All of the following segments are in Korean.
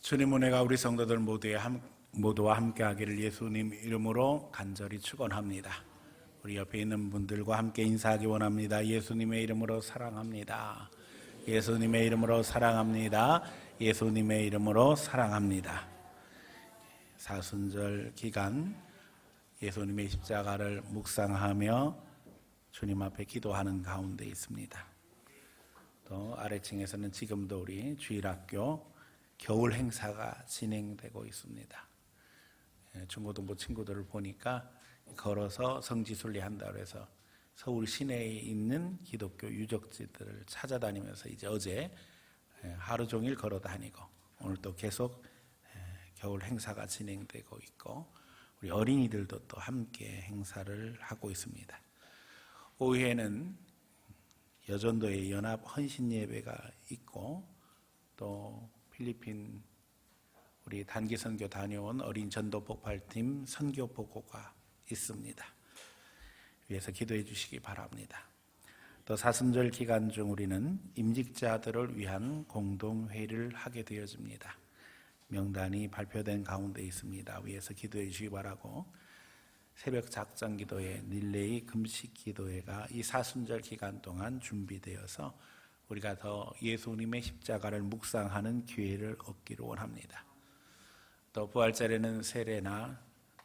주님 은혜가 우리 성도들 모두와 함께하기를 예수님 이름으로 간절히 축원합니다. 우리 옆에 있는 분들과 함께 인사하기 원합니다. 예수님의 이름으로 사랑합니다. 예수님의 이름으로 사랑합니다. 예수님의 이름으로 사랑합니다. 사순절 기간 예수님의 십자가를 묵상하며 주님 앞에 기도하는 가운데 있습니다. 또 아래층에서는 지금도 우리 주일학교 겨울 행사가 진행되고 있습니다. 중고등부 친구들을 보니까 걸어서 성지순례 한다고 해서 서울 시내에 있는 기독교 유적지들을 찾아다니면서 이제 어제 하루 종일 걸어 다니고 오늘 또 계속 겨울 행사가 진행되고 있고 우리 어린이들도 또 함께 행사를 하고 있습니다. 오후에는 여전도의 연합 헌신 예배가 있고 또 필리핀 우리 단기 선교 다녀온 어린 전도 폭발팀 선교 보고가 있습니다. 위해서 기도해 주시기 바랍니다. 또 사순절 기간 중 우리는 임직자들을 위한 공동회의를 하게 되어집니다. 명단이 발표된 가운데 있습니다. 위해서 기도해 주시기 바라고 새벽 작정 기도회, 릴레이 금식 기도회가 이 사순절 기간 동안 준비되어서 우리가 더 예수님의 십자가를 묵상하는 기회를 얻기를 원합니다. 또 부활절에는 세례나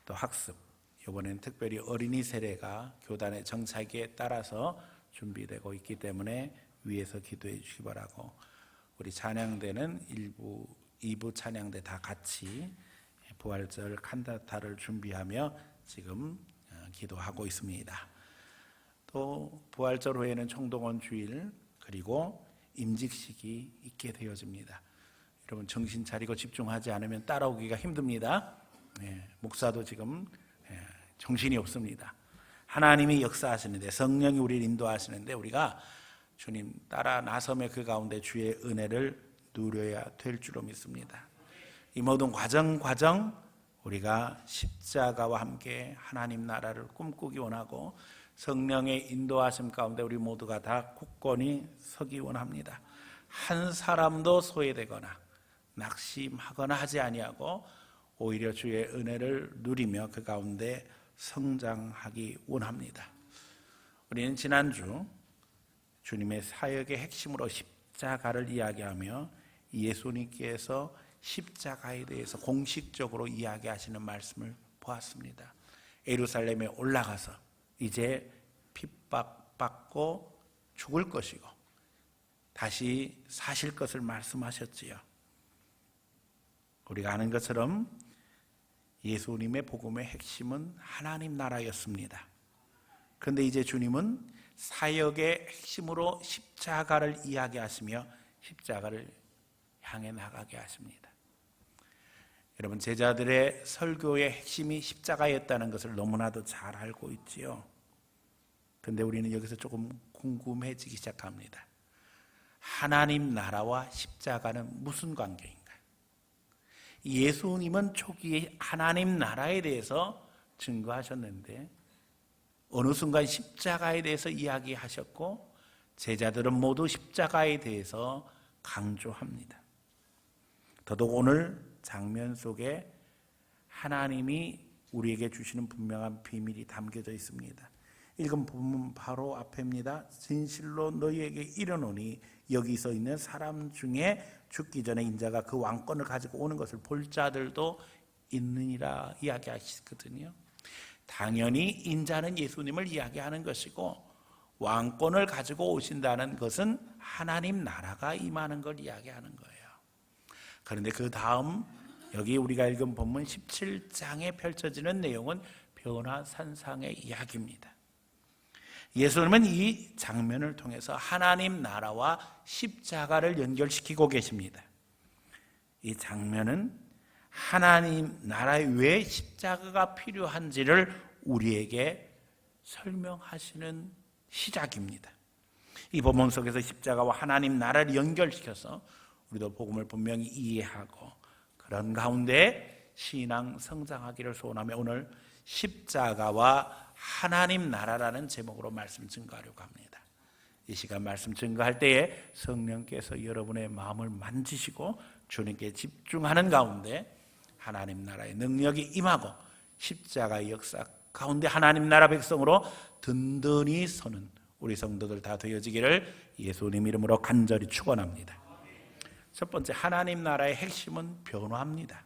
또 학습, 이번엔 특별히 어린이 세례가 교단의 정착에 따라서 준비되고 있기 때문에 위에서 기도해 주시기 바라고 우리 찬양대는 1부, 2부 찬양대 다 같이 부활절 칸타타를 준비하며 지금 기도하고 있습니다. 또 부활절 후에는 총동원 주일 그리고 임직식이 있게 되어집니다. 여러분 정신 차리고 집중하지 않으면 따라오기가 힘듭니다. 목사도 지금 정신이 없습니다. 하나님이 역사하시는데 성령이 우리를 인도하시는데 우리가 주님 따라 나섬의 그 가운데 주의 은혜를 누려야 될 줄로 믿습니다. 이 모든 과정 우리가 십자가와 함께 하나님 나라를 꿈꾸기 원하고 성령의 인도하심 가운데 우리 모두가 다 굳건히 서기 원합니다. 한 사람도 소외되거나 낙심하거나 하지 아니하고 오히려 주의 은혜를 누리며 그 가운데 성장하기 원합니다. 우리는 지난주 주님의 사역의 핵심으로 십자가를 이야기하며 예수님께서 십자가에 대해서 공식적으로 이야기하시는 말씀을 보았습니다. 예루살렘에 올라가서 이제 핍박받고 죽을 것이고 다시 사실 것을 말씀하셨지요. 우리가 아는 것처럼 예수님의 복음의 핵심은 하나님 나라였습니다. 그런데 이제 주님은 사역의 핵심으로 십자가를 이야기하시며 십자가를 향해 나가게 하십니다. 여러분 제자들의 설교의 핵심이 십자가였다는 것을 너무나도 잘 알고 있지요. 그런데 우리는 여기서 조금 궁금해지기 시작합니다. 하나님 나라와 십자가는 무슨 관계인가? 예수님은 초기에 하나님 나라에 대해서 증거하셨는데 어느 순간 십자가에 대해서 이야기하셨고 제자들은 모두 십자가에 대해서 강조합니다. 더더욱 오늘 장면 속에 하나님이 우리에게 주시는 분명한 비밀이 담겨져 있습니다. 읽은 본문 바로 앞입니다. 진실로 너희에게 이르노니 여기서 있는 사람 중에 죽기 전에 인자가 그 왕권을 가지고 오는 것을 볼 자들도 있느니라 이야기하시거든요. 당연히 인자는 예수님을 이야기하는 것이고 왕권을 가지고 오신다는 것은 하나님 나라가 임하는 걸 이야기하는 거예요. 그런데 그 다음 여기 우리가 읽은 본문 17장에 펼쳐지는 내용은 변화산상의 이야기입니다. 예수님은 이 장면을 통해서 하나님 나라와 십자가를 연결시키고 계십니다. 이 장면은 하나님 나라에 왜 십자가가 필요한지를 우리에게 설명하시는 시작입니다. 이 본문 속에서 십자가와 하나님 나라를 연결시켜서 우리도 복음을 분명히 이해하고 그런 가운데 신앙 성장하기를 소원하며 오늘 십자가와 하나님 나라라는 제목으로 말씀 증거하려고 합니다. 이 시간 말씀 증거할 때에 성령께서 여러분의 마음을 만지시고 주님께 집중하는 가운데 하나님 나라의 능력이 임하고 십자가의 역사 가운데 하나님 나라 백성으로 든든히 서는 우리 성도들 다 되어지기를 예수님 이름으로 간절히 축원합니다. 첫 번째, 하나님 나라의 핵심은 변화입니다.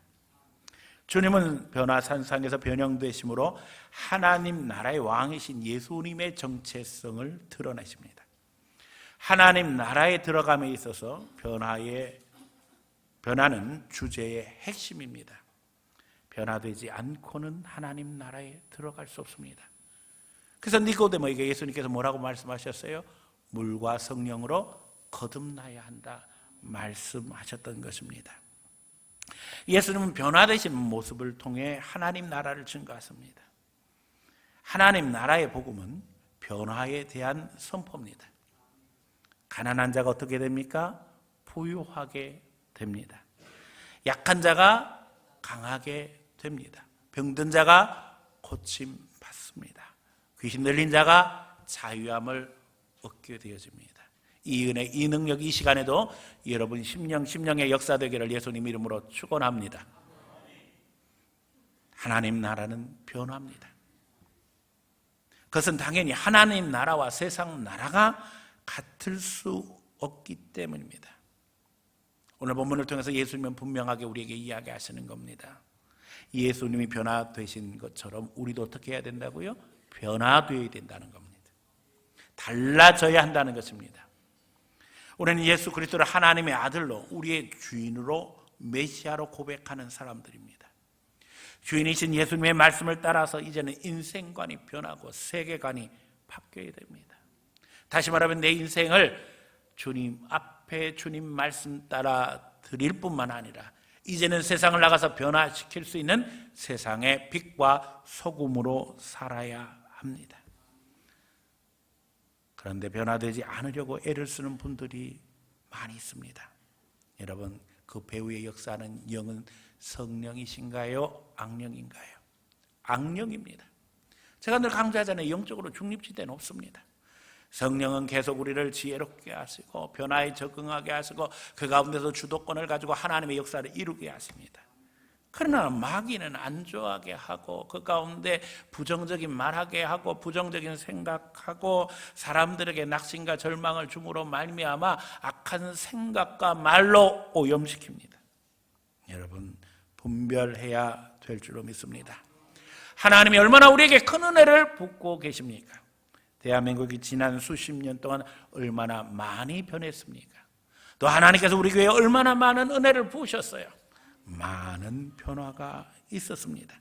주님은 변화산상에서 변형되심으로 하나님 나라의 왕이신 예수님의 정체성을 드러내십니다. 하나님 나라에 들어감에 있어서 변화는 주제의 핵심입니다. 변화되지 않고는 하나님 나라에 들어갈 수 없습니다. 그래서 니고데모에게 예수님께서 뭐라고 말씀하셨어요? 물과 성령으로 거듭나야 한다 말씀하셨던 것입니다. 예수님은 변화되신 모습을 통해 하나님 나라를 증거하십니다. 하나님 나라의 복음은 변화에 대한 선포입니다. 가난한 자가 어떻게 됩니까? 부유하게 됩니다. 약한 자가 강하게 됩니다. 병든 자가 고침받습니다. 귀신 들린 자가 자유함을 얻게 되어집니다. 이 은혜, 이 능력, 이 시간에도 여러분 심령의 역사되기를 예수님 이름으로 축원합니다. 하나님 나라는 변화입니다. 그것은 당연히 하나님 나라와 세상 나라가 같을 수 없기 때문입니다. 오늘 본문을 통해서 예수님은 분명하게 우리에게 이야기하시는 겁니다. 예수님이 변화되신 것처럼 우리도 어떻게 해야 된다고요? 변화되어야 된다는 겁니다. 달라져야 한다는 것입니다. 우리는 예수 그리스도를 하나님의 아들로 우리의 주인으로 메시아로 고백하는 사람들입니다. 주인이신 예수님의 말씀을 따라서 이제는 인생관이 변하고 세계관이 바뀌어야 됩니다. 다시 말하면 내 인생을 주님 앞에 주님 말씀 따라 드릴 뿐만 아니라 이제는 세상을 나가서 변화시킬 수 있는 세상의 빛과 소금으로 살아야 합니다. 그런데 변화되지 않으려고 애를 쓰는 분들이 많이 있습니다. 여러분, 그 배후의 역사하는 영은 성령이신가요? 악령인가요? 악령입니다. 제가 늘 강조하잖아요. 영적으로 중립지대는 없습니다. 성령은 계속 우리를 지혜롭게 하시고 변화에 적응하게 하시고 그 가운데서 주도권을 가지고 하나님의 역사를 이루게 하십니다. 그러나 마귀는 안 좋아하게 하고 그 가운데 부정적인 말하게 하고 부정적인 생각하고 사람들에게 낙심과 절망을 줌으로 말미암아 악한 생각과 말로 오염시킵니다. 여러분, 분별해야 될 줄로 믿습니다. 하나님이 얼마나 우리에게 큰 은혜를 붓고 계십니까? 대한민국이 지난 수십 년 동안 얼마나 많이 변했습니까? 또 하나님께서 우리 교회에 얼마나 많은 은혜를 부으셨어요. 많은 변화가 있었습니다.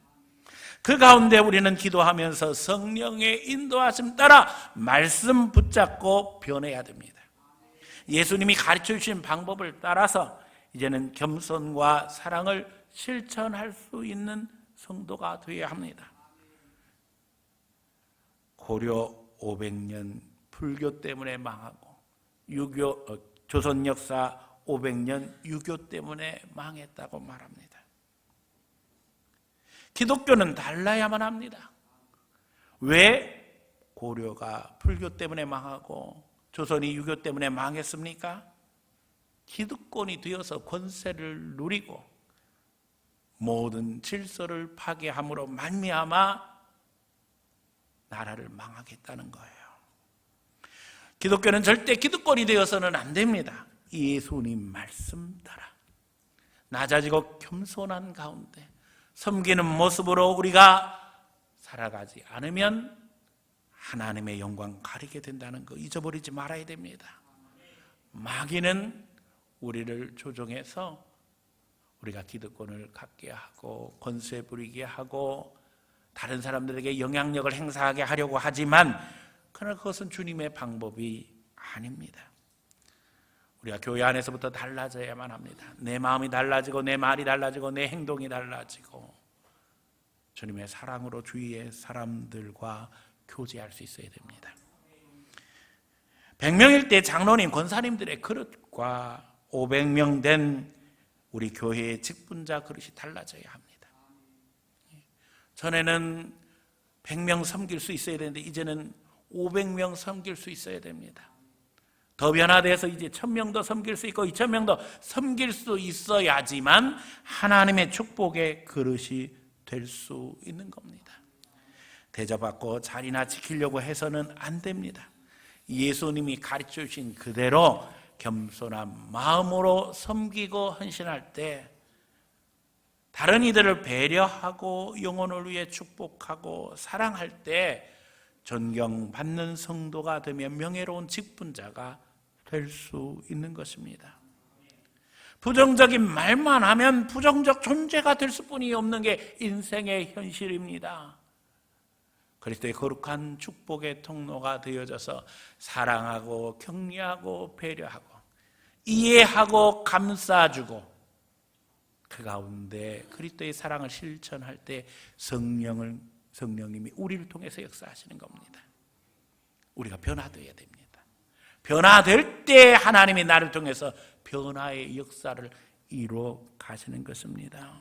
그 가운데 우리는 기도하면서 성령의 인도하심 따라 말씀 붙잡고 변해야 됩니다. 예수님이 가르쳐 주신 방법을 따라서 이제는 겸손과 사랑을 실천할 수 있는 성도가 되어야 합니다. 고려 500년 불교 때문에 망하고 조선 역사 500년 유교 때문에 망했다고 말합니다. 기독교는 달라야만 합니다. 왜 고려가 불교 때문에 망하고 조선이 유교 때문에 망했습니까? 기득권이 되어서 권세를 누리고 모든 질서를 파괴함으로 말미암아 나라를 망하겠다는 거예요. 기독교는 절대 기득권이 되어서는 안 됩니다. 예수님 말씀 따라 낮아지고 겸손한 가운데 섬기는 모습으로 우리가 살아가지 않으면 하나님의 영광 가리게 된다는 거 잊어버리지 말아야 됩니다. 마귀는 우리를 조종해서 우리가 기득권을 갖게 하고 권세 부리게 하고 다른 사람들에게 영향력을 행사하게 하려고 하지만 그러나 그것은 주님의 방법이 아닙니다. 우리가 교회 안에서부터 달라져야만 합니다. 내 마음이 달라지고 내 말이 달라지고 내 행동이 달라지고 주님의 사랑으로 주위의 사람들과 교제할 수 있어야 됩니다. 100명일 때 장로님, 권사님들의 그릇과 500명 된 우리 교회의 직분자 그릇이 달라져야 합니다. 전에는 100명 섬길 수 있어야 되는데 이제는 500명 섬길 수 있어야 됩니다. 더 변화돼서 이제 1000명도 섬길 수 있고 2000명도 섬길 수 있어야지만 하나님의 축복의 그릇이 될 수 있는 겁니다. 대접받고 자리나 지키려고 해서는 안 됩니다. 예수님이 가르쳐 주신 그대로 겸손한 마음으로 섬기고 헌신할 때, 다른 이들을 배려하고 영혼을 위해 축복하고 사랑할 때 존경받는 성도가 되며 명예로운 직분자가 될 수 있는 것입니다. 부정적인 말만 하면 부정적 존재가 될 수뿐이 없는 게 인생의 현실입니다. 그리스도의 거룩한 축복의 통로가 되어져서 사랑하고 격려하고 배려하고 이해하고 감싸주고, 그 가운데 그리스도의 사랑을 실천할 때 성령님이 우리를 통해서 역사하시는 겁니다. 우리가 변화되어야 됩니다. 변화될 때 하나님이 나를 통해서 변화의 역사를 이루어 가시는 것입니다.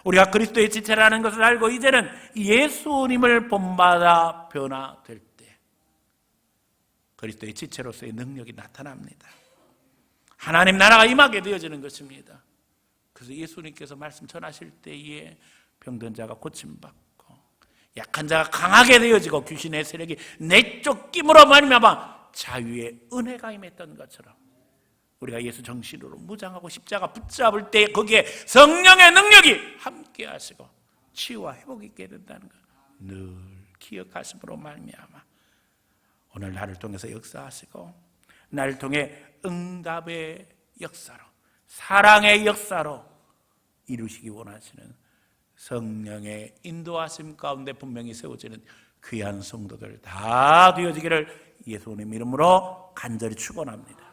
우리가 그리스도의 지체라는 것을 알고 이제는 예수님을 본받아 변화될 때 그리스도의 지체로서의 능력이 나타납니다. 하나님 나라가 임하게 되어지는 것입니다. 그래서 예수님께서 말씀 전하실 때에 병든 자가 고침받고 약한 자가 강하게 되어지고 귀신의 세력이 내쫓김으로 말미암아 자유의 은혜가 임했던 것처럼, 우리가 예수 정신으로 무장하고 십자가 붙잡을 때 거기에 성령의 능력이 함께 하시고 치유와 회복이 있게 된다는 것 늘 기억하심으로 말미암아 오늘 나를 통해서 역사하시고 나를 통해 응답의 역사로, 사랑의 역사로 이루시기 원하시는 성령의 인도하심 가운데 분명히 세워지는 귀한 성도들 다 되어지기를 예수님 이름으로 간절히 축원합니다.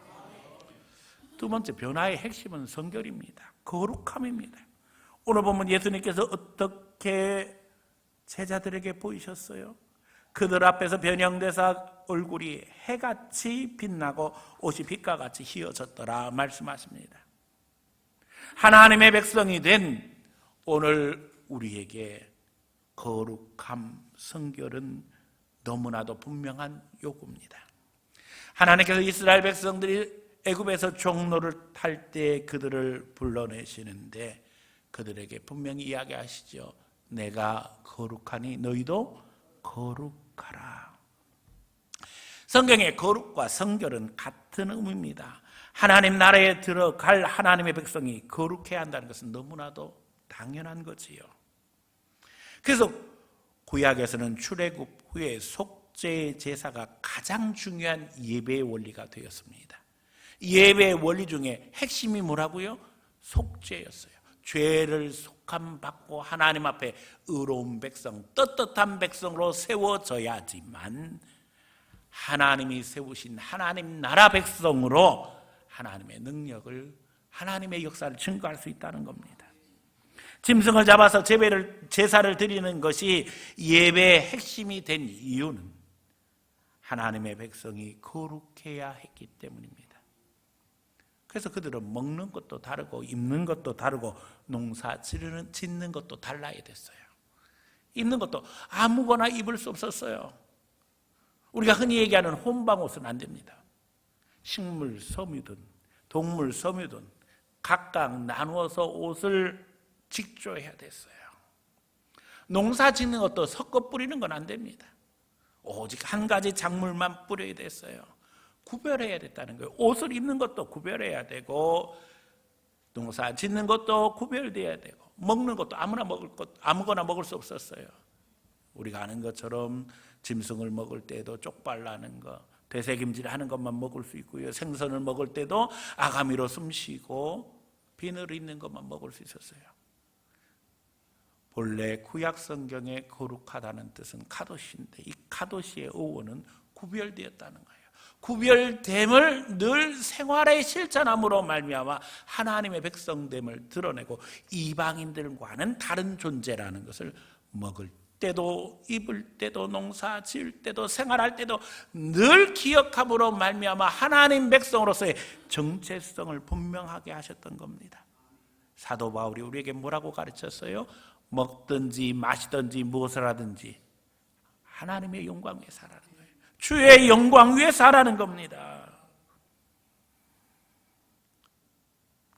두 번째, 변화의 핵심은 성결입니다. 거룩함입니다. 오늘 보면 예수님께서 어떻게 제자들에게 보이셨어요? 그들 앞에서 변형되사 얼굴이 해같이 빛나고 옷이 빛과 같이 휘어졌더라 말씀하십니다. 하나님의 백성이 된 오늘 우리에게 거룩함, 성결은 너무나도 분명한 요구입니다. 하나님께서 이스라엘 백성들이 애굽에서 종로를 탈 때 그들을 불러내시는데 그들에게 분명히 이야기하시죠. 내가 거룩하니 너희도 거룩하라. 성경의 거룩과 성결은 같은 의미입니다. 하나님 나라에 들어갈 하나님의 백성이 거룩해야 한다는 것은 너무나도 당연한 거지요. 그래서 구약에서는 출애굽 후에 속죄 제사가 가장 중요한 예배의 원리가 되었습니다. 예배의 원리 중에 핵심이 뭐라고요? 속죄였어요. 죄를 속함받고 하나님 앞에 의로운 백성, 떳떳한 백성으로 세워져야지만 하나님이 세우신 하나님 나라 백성으로 하나님의 능력을, 하나님의 역사를 증거할 수 있다는 겁니다. 짐승을 잡아서 제사를 드리는 것이 예배의 핵심이 된 이유는 하나님의 백성이 거룩해야 했기 때문입니다. 그래서 그들은 먹는 것도 다르고 입는 것도 다르고 농사 짓는 것도 달라야 됐어요. 입는 것도 아무거나 입을 수 없었어요. 우리가 흔히 얘기하는 혼방옷은 안 됩니다. 식물 섬유든 동물 섬유든 각각 나누어서 옷을 직조해야 됐어요. 농사 짓는 것도 섞어 뿌리는 건 안 됩니다. 오직 한 가지 작물만 뿌려야 됐어요. 구별해야 됐다는 거예요. 옷을 입는 것도 구별해야 되고 농사 짓는 것도 구별돼야 되고 먹는 것도 아무거나 먹을 수 없었어요. 우리가 아는 것처럼 짐승을 먹을 때도 쪽발나는 거, 되새김질 하는 것만 먹을 수 있고요. 생선을 먹을 때도 아가미로 숨쉬고 비늘 있는 것만 먹을 수 있었어요. 본래 구약 성경의 거룩하다는 뜻은 카도시인데 이 카도시의 어원은 구별되었다는 거예요. 구별됨을 늘 생활에 실천함으로 말미암아 하나님의 백성됨을 드러내고 이방인들과는 다른 존재라는 것을 먹을 때도 입을 때도 농사 지을 때도 생활할 때도 늘 기억함으로 말미암아 하나님 백성으로서의 정체성을 분명하게 하셨던 겁니다. 사도 바울이 우리에게 뭐라고 가르쳤어요? 먹든지 마시든지 무엇을 하든지 하나님의 영광 위에 살아라는 거예요. 주의 영광 위에 살아라는 겁니다.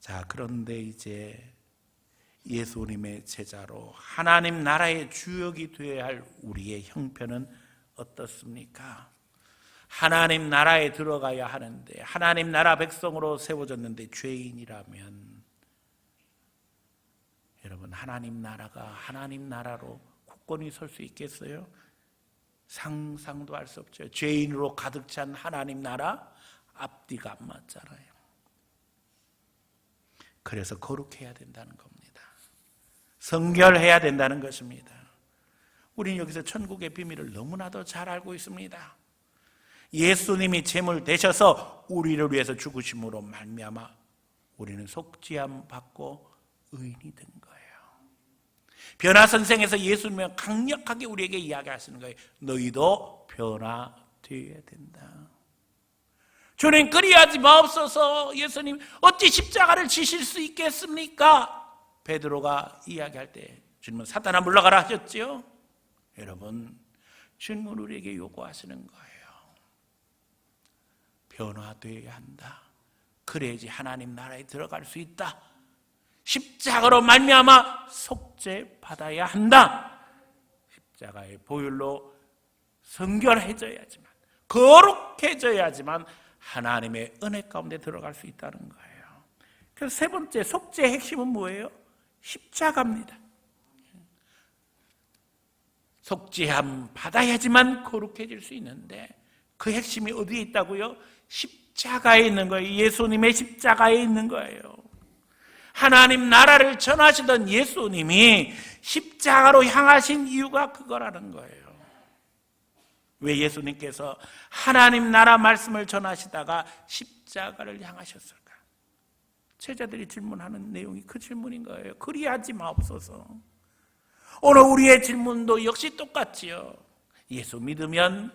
자, 그런데 이제 예수님의 제자로 하나님 나라의 주역이 되어야 할 우리의 형편은 어떻습니까? 하나님 나라에 들어가야 하는데, 하나님 나라 백성으로 세워졌는데 죄인이라면, 여러분, 하나님 나라가 하나님 나라로 굳건히 설 수 있겠어요? 상상도 할 수 없죠. 죄인으로 가득 찬 하나님 나라 앞뒤가 안 맞잖아요. 그래서 거룩해야 된다는 겁니다. 성결해야 된다는 것입니다. 우리는 여기서 천국의 비밀을 너무나도 잘 알고 있습니다. 예수님이 제물 되셔서 우리를 위해서 죽으심으로 말미암아 우리는 속죄함 받고 의인이 된 거예요. 변화선생에서 예수님은 강력하게 우리에게 이야기하시는 거예요. 너희도 변화되어야 된다. 주님, 그리하지 마옵소서. 예수님, 어찌 십자가를 지실 수 있겠습니까? 베드로가 이야기할 때 주님은 사탄아 물러가라 하셨지요. 여러분, 주님은 우리에게 요구하시는 거예요. 변화되어야 한다. 그래야지 하나님 나라에 들어갈 수 있다. 십자가로 말미암아 속죄 받아야 한다. 십자가의 보혈로 성결해져야지만, 거룩해져야지만 하나님의 은혜 가운데 들어갈 수 있다는 거예요. 그래서 세 번째 속죄의 핵심은 뭐예요? 십자가입니다. 속죄함 받아야지만 거룩해질 수 있는데 그 핵심이 어디에 있다고요? 십자가에 있는 거예요. 예수님의 십자가에 있는 거예요. 하나님 나라를 전하시던 예수님이 십자가로 향하신 이유가 그거라는 거예요. 왜 예수님께서 하나님 나라 말씀을 전하시다가 십자가를 향하셨을까? 제자들이 질문하는 내용이 그 질문인 거예요. 그리하지 마옵소서. 오늘 우리의 질문도 역시 똑같지요. 예수 믿으면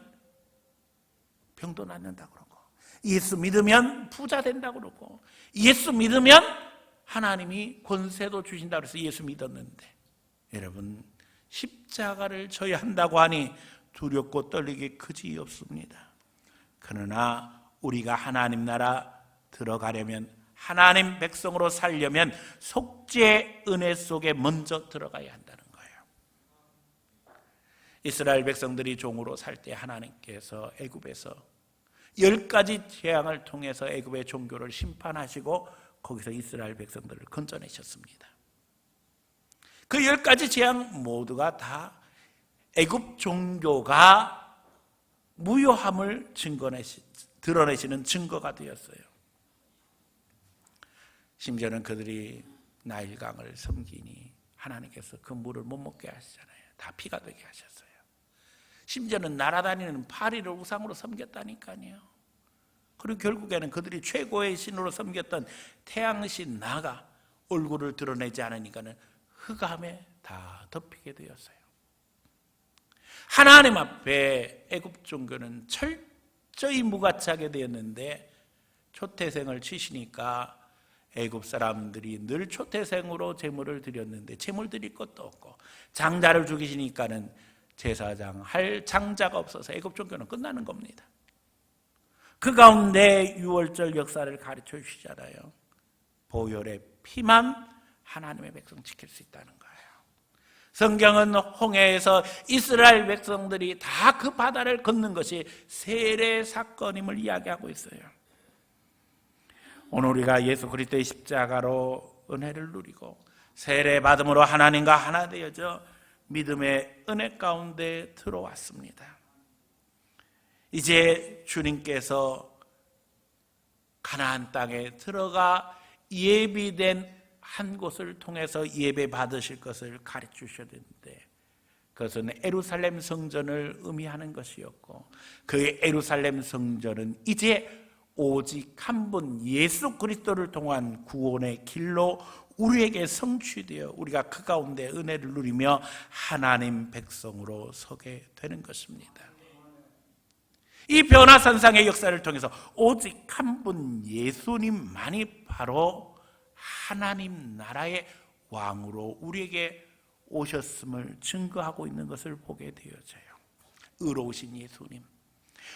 병도 낫는다고 그러고, 예수 믿으면 부자 된다고 그러고, 예수 믿으면 하나님이 권세도 주신다고 해서 예수 믿었는데, 여러분, 십자가를 져야 한다고 하니 두렵고 떨리기 그지없습니다. 그러나 우리가 하나님 나라 들어가려면, 하나님 백성으로 살려면 속죄의 은혜 속에 먼저 들어가야 한다는 거예요. 이스라엘 백성들이 종으로 살 때 하나님께서 애굽에서 10가지 재앙을 통해서 애굽의 종교를 심판하시고 거기서 이스라엘 백성들을 건져내셨습니다. 그 10가지 재앙 모두가 다 애굽 종교가 무효함을 드러내시는 증거가 되었어요. 심지어는 그들이 나일강을 섬기니 하나님께서 그 물을 못 먹게 하시잖아요. 다 피가 되게 하셨어요. 심지어는 날아다니는 파리를 우상으로 섬겼다니까요. 그리고 결국에는 그들이 최고의 신으로 섬겼던 태양신 나가 얼굴을 드러내지 않으니까는 흑암에 다 덮이게 되었어요. 하나님 앞에 애굽 종교는 철저히 무가치하게 되었는데 초태생을 치시니까 애굽 사람들이 늘 초태생으로 제물을 드렸는데 제물 드릴 것도 없고, 장자를 죽이시니까는 제사장 할 장자가 없어서 애굽 종교는 끝나는 겁니다. 그 가운데 유월절 역사를 가르쳐 주시잖아요. 보혈의 피만 하나님의 백성 지킬 수 있다는 거예요. 성경은 홍해에서 이스라엘 백성들이 다 그 바다를 걷는 것이 세례 사건임을 이야기하고 있어요. 오늘 우리가 예수 그리스도의 십자가로 은혜를 누리고 세례 받음으로 하나님과 하나 되어져 믿음의 은혜 가운데 들어왔습니다. 이제 주님께서 가나안 땅에 들어가 예비된 한 곳을 통해서 예배 받으실 것을 가르쳐 주셨는데, 그것은 예루살렘 성전을 의미하는 것이었고, 그 예루살렘 성전은 이제 오직 한 분 예수 그리스도를 통한 구원의 길로 우리에게 성취되어 우리가 그 가운데 은혜를 누리며 하나님 백성으로 서게 되는 것입니다. 이 변화산상의 역사를 통해서 오직 한 분 예수님만이 바로 하나님 나라의 왕으로 우리에게 오셨음을 증거하고 있는 것을 보게 되어져요. 의로우신 예수님,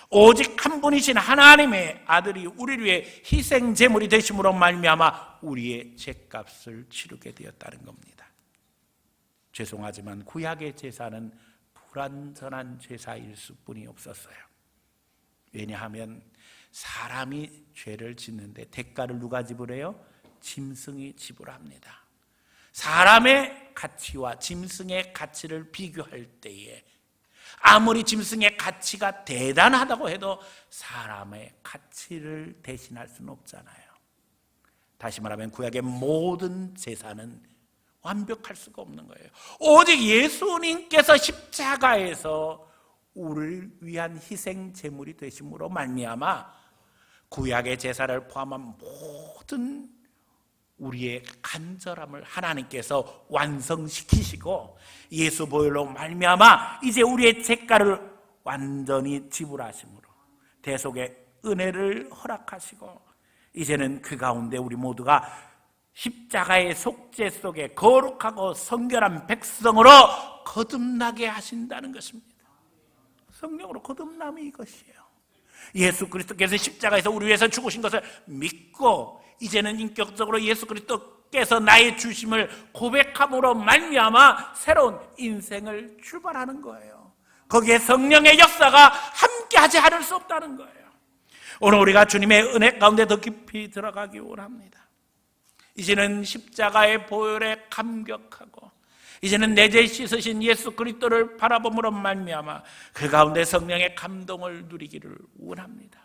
오직 한 분이신 하나님의 아들이 우리를 위해 희생제물이 되심으로 말미암아 우리의 죄값을 치르게 되었다는 겁니다. 죄송하지만 구약의 제사는 불완전한 제사일 수뿐이 없었어요. 왜냐하면 사람이 죄를 짓는데 대가를 누가 지불해요? 짐승이 지불합니다. 사람의 가치와 짐승의 가치를 비교할 때에 아무리 짐승의 가치가 대단하다고 해도 사람의 가치를 대신할 수는 없잖아요. 다시 말하면 구약의 모든 제사는 완벽할 수가 없는 거예요. 오직 예수님께서 십자가에서 우리를 위한 희생 제물이 되심으로 말미암아 구약의 제사를 포함한 모든 우리의 간절함을 하나님께서 완성시키시고 예수 보혈로 말미암아 이제 우리의 죄가를 완전히 지불하심으로 대속의 은혜를 허락하시고 이제는 그 가운데 우리 모두가 십자가의 속죄 속에 거룩하고 성결한 백성으로 거듭나게 하신다는 것입니다. 성령으로 거듭남이 이것이에요. 예수 그리스도께서 십자가에서 우리 위해서 죽으신 것을 믿고 이제는 인격적으로 예수 그리스도께서 나의 주심을 고백함으로 말미암아 새로운 인생을 출발하는 거예요. 거기에 성령의 역사가 함께하지 않을 수 없다는 거예요. 오늘 우리가 주님의 은혜 가운데 더 깊이 들어가기 원합니다. 이제는 십자가의 보혈에 감격하고 이제는 내 죄 씻으신 예수 그리스도를 바라봄으로 말미암아 그 가운데 성령의 감동을 누리기를 원합니다.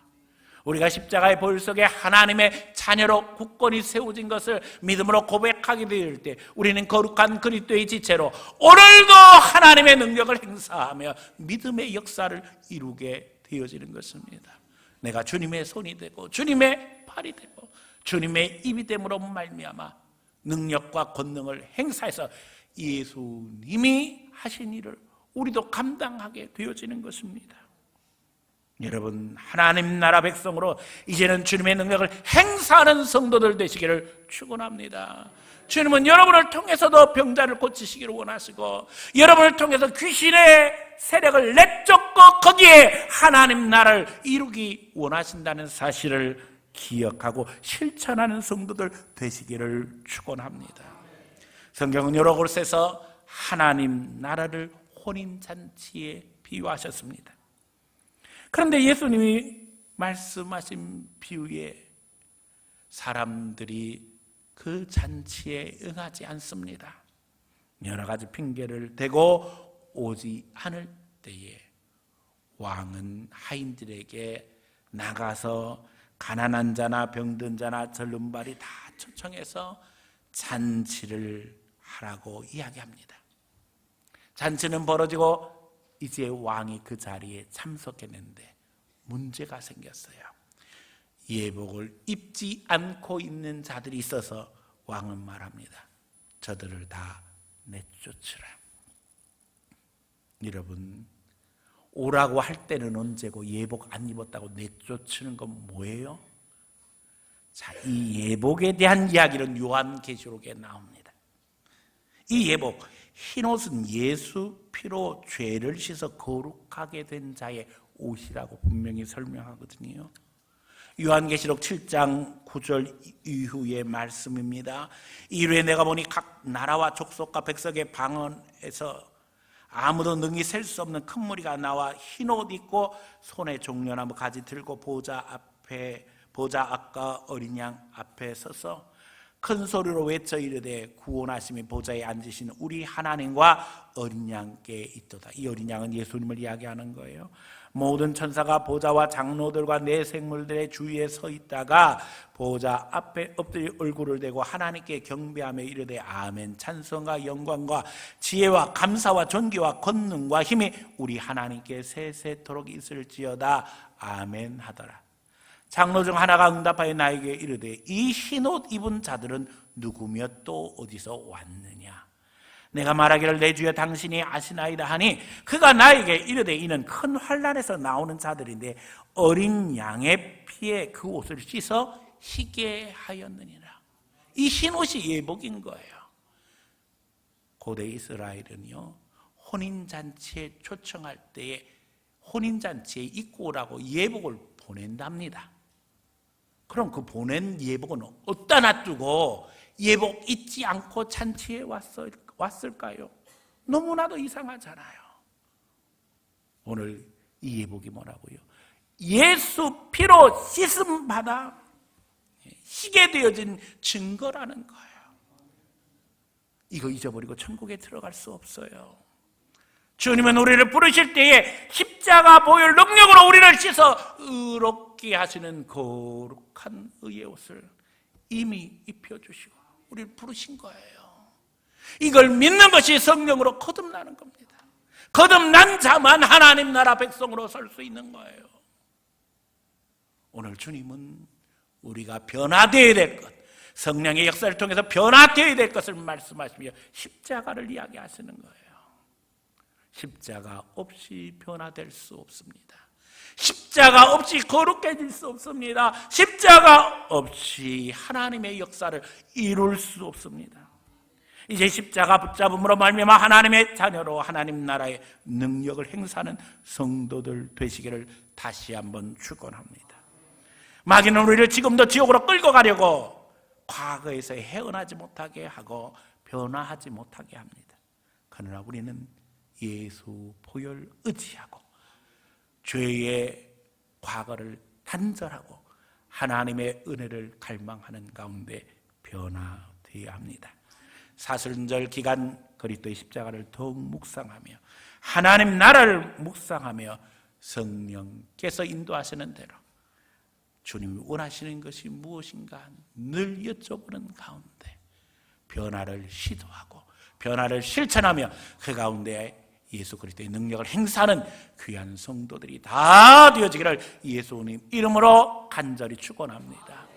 우리가 십자가의 보혈 속에 하나님의 자녀로 굳건히 세워진 것을 믿음으로 고백하게 될 때 우리는 거룩한 그리스도의 지체로 오늘도 하나님의 능력을 행사하며 믿음의 역사를 이루게 되어지는 것입니다. 내가 주님의 손이 되고 주님의 팔이 되고 주님의 입이 됨으로 말미암아 능력과 권능을 행사해서 예수님이 하신 일을 우리도 감당하게 되어지는 것입니다. 여러분, 하나님 나라 백성으로 이제는 주님의 능력을 행사하는 성도들 되시기를 축원합니다. 주님은 여러분을 통해서도 병자를 고치시기를 원하시고 여러분을 통해서 귀신의 세력을 내쫓고 거기에 하나님 나라를 이루기 원하신다는 사실을 기억하고 실천하는 성도들 되시기를 축원합니다. 성경은 여러 곳에서 하나님 나라를 혼인잔치에 비유하셨습니다. 그런데 예수님이 말씀하신 비유에 사람들이 그 잔치에 응하지 않습니다. 여러 가지 핑계를 대고 오지 않을 때에 왕은 하인들에게 나가서 가난한 자나 병든 자나 절름발이 다 초청해서 잔치를 하라고 이야기합니다. 잔치는 벌어지고 이제 왕이 그 자리에 참석했는데 문제가 생겼어요. 예복을 입지 않고 있는 자들이 있어서 왕은 말합니다. 저들을 다 내쫓으라. 여러분, 오라고 할 때는 언제고 예복 안 입었다고 내쫓는 건 뭐예요? 자, 이 예복에 대한 이야기는 요한계시록에 나옵니다. 이 예복, 흰옷은 예수 피로 죄를 씻어 거룩하게 된 자의 옷이라고 분명히 설명하거든요. 요한계시록 7장 9절 이후의 말씀입니다. 이후에 내가 보니 각 나라와 족속과 백성의 방언에서 아무도 능히 셀 수 없는 큰 무리가 나와 흰옷 입고 손에 종려나무 가지 들고 보좌 앞과 어린 양 앞에 서서 큰 소리로 외쳐 이르되 구원하심이 보좌에 앉으신 우리 하나님과 어린 양께 있도다. 이 어린 양은 예수님을 이야기하는 거예요. 모든 천사가 보좌와 장로들과 내 생물들의 주위에 서 있다가 보좌 앞에 엎드려 얼굴을 대고 하나님께 경배하며 이르되 아멘. 찬송과 영광과 지혜와 감사와 존귀와 권능과 힘이 우리 하나님께 세세토록 있을지어다. 아멘 하더라. 장로 중 하나가 응답하여 나에게 이르되 이 흰옷 입은 자들은 누구며 또 어디서 왔느냐. 내가 말하기를 내 주여 당신이 아시나이다 하니 그가 나에게 이르되 이는 큰 환난에서 나오는 자들인데 어린 양의 피에 그 옷을 씻어 희게 하였느니라. 이 흰옷이 예복인 거예요. 고대 이스라엘은요 혼인잔치에 초청할 때에 혼인잔치에 입고 오라고 예복을 보낸답니다. 그럼 그 보낸 예복은 어디다 놔두고 예복 잊지 않고 잔치에 왔을까요? 너무나도 이상하잖아요. 오늘 이 예복이 뭐라고요? 예수 피로 씻음 받아 시게 되어진 증거라는 거예요. 이거 잊어버리고 천국에 들어갈 수 없어요. 주님은 우리를 부르실 때에 십자가 보혈 능력으로 우리를 씻어 의롭게 하시는 거룩한 의의 옷을 이미 입혀주시고 우리를 부르신 거예요. 이걸 믿는 것이 성령으로 거듭나는 겁니다. 거듭난 자만 하나님 나라 백성으로 설 수 있는 거예요. 오늘 주님은 우리가 변화되어야 될 것, 성령의 역사를 통해서 변화되어야 될 것을 말씀하시며 십자가를 이야기하시는 거예요. 십자가 없이 변화될 수 없습니다. 십자가 없이 거룩해질 수 없습니다. 십자가 없이 하나님의 역사를 이룰 수 없습니다. 이제 십자가 붙잡음으로 말미암아 하나님의 자녀로 하나님 나라의 능력을 행사하는 성도들 되시기를 다시 한번 축원합니다. 마귀는 우리를 지금도 지옥으로 끌고 가려고 과거에서 헤어나지 못하게 하고 변화하지 못하게 합니다. 그러나 우리는 예수 보혈 의지하고 죄의 과거를 단절하고 하나님의 은혜를 갈망하는 가운데 변화되어야 합니다. 사순절 기간 그리스도의 십자가를 더욱 묵상하며 하나님 나라를 묵상하며 성령께서 인도하시는 대로 주님이 원하시는 것이 무엇인가 늘 여쭤보는 가운데 변화를 시도하고 변화를 실천하며 그 가운데 예수 그리스도의 능력을 행사하는 귀한 성도들이 다 되어지기를 예수님 이름으로 간절히 축원합니다.